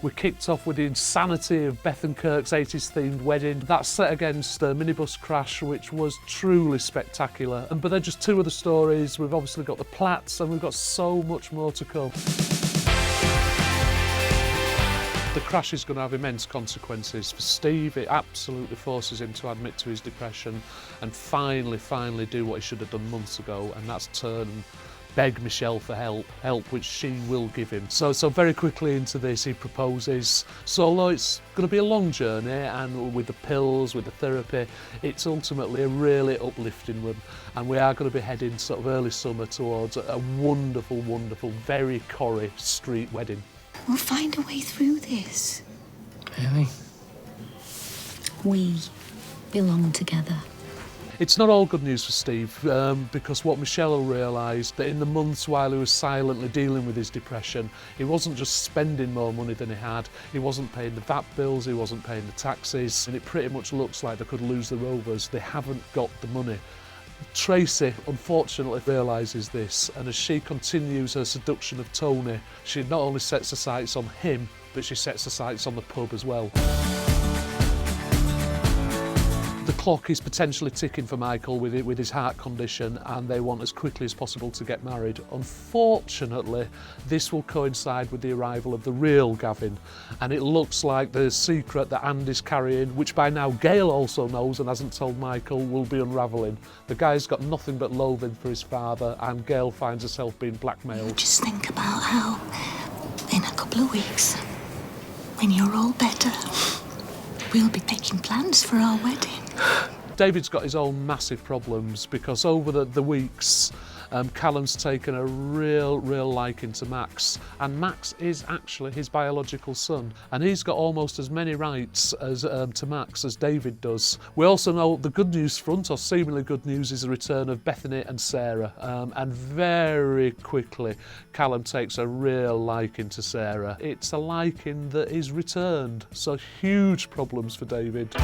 We kicked off with the insanity of Beth and Kirk's 80s-themed wedding. That's set against a minibus crash, which was truly spectacular. But they're just two of the stories. We've obviously got the Platts, and we've got so much more to come. The crash is going to have immense consequences. For Steve, it absolutely forces him to admit to his depression and finally do what he should have done months ago, and that's turn and beg Michelle for help which she will give him. So very quickly into this, he proposes. So although it's going to be a long journey, and with the pills, with the therapy, it's ultimately a really uplifting one. And we are going to be heading sort of early summer towards a wonderful, very Corrie street wedding. We'll find a way through this. Really? We belong together. It's not all good news for Steve, because what Michelle realised, that in the months while he was silently dealing with his depression, he wasn't just spending more money than he had, he wasn't paying the VAT bills, he wasn't paying the taxes, and it pretty much looks like they could lose the Rovers. They haven't got the money. Tracy unfortunately realises this, and as she continues her seduction of Tony, she not only sets her sights on him, but she sets her sights on the pub as well. The clock is potentially ticking for Michael with his heart condition, and they want as quickly as possible to get married. Unfortunately, this will coincide with the arrival of the real Gavin, and it looks like the secret that Andy's carrying, which by now Gail also knows and hasn't told Michael, will be unravelling. The guy's got nothing but loathing for his father, and Gail finds herself being blackmailed. Just think about how, in a couple of weeks, when you're all better, we'll be making plans for our wedding. David's got his own massive problems because over the weeks, Callum's taken a real liking to Max, and Max is actually his biological son, and he's got almost as many rights as to Max as David does. We also know the good news front, or seemingly good news, is the return of Bethany and Sarah, and very quickly Callum takes a real liking to Sarah. It's a liking that is returned, so huge problems for David.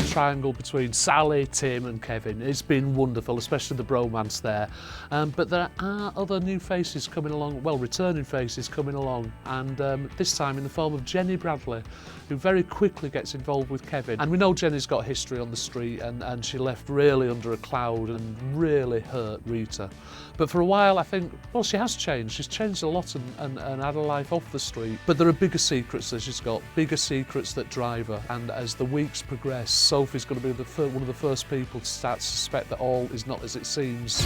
Triangle between Sally, Tim and Kevin. It's been wonderful, especially the bromance there. But there are other new faces coming along, well, returning faces coming along, and this time in the form of Jenny Bradley, who very quickly gets involved with Kevin. And we know Jenny's got history on the street, and she left really under a cloud and really hurt Rita. But for a while, I think, well, she has changed. She's changed a lot and had a life off the street. But there are bigger secrets that she's got, bigger secrets that drive her. And as the weeks progress, Sophie's going to be one of the first people to start to suspect that all is not as it seems.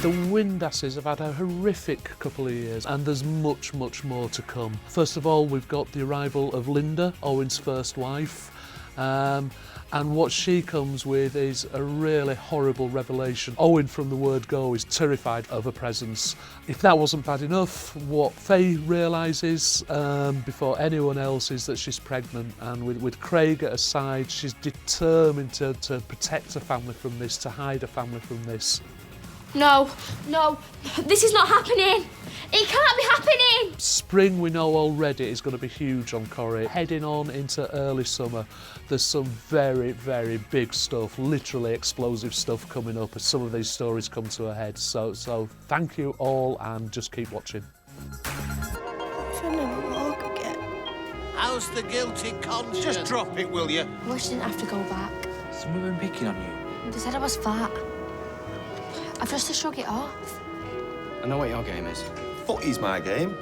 The Windasses have had a horrific couple of years, and there's much more to come. First of all, we've got the arrival of Linda, Owen's first wife. And what she comes with is a really horrible revelation. Owen, from the word go, is terrified of her presence. If that wasn't bad enough, what Faye realises before anyone else is that she's pregnant, and with Craig at her side, she's determined to protect her family from this, to hide her family from this. No, this is not happening. It can't be happening. Spring, we know already, is going to be huge on Corrie. Heading on into early summer, there's some very big stuff, literally explosive stuff coming up as some of these stories come to a head. So thank you all, and just keep watching. I'll never walk again. How's the guilty conscience? Just drop it, will you? I wish I didn't have to go back. Someone been picking on you? They said I was fat. I've just to shrug it off. I know what your game is. Footy's my game.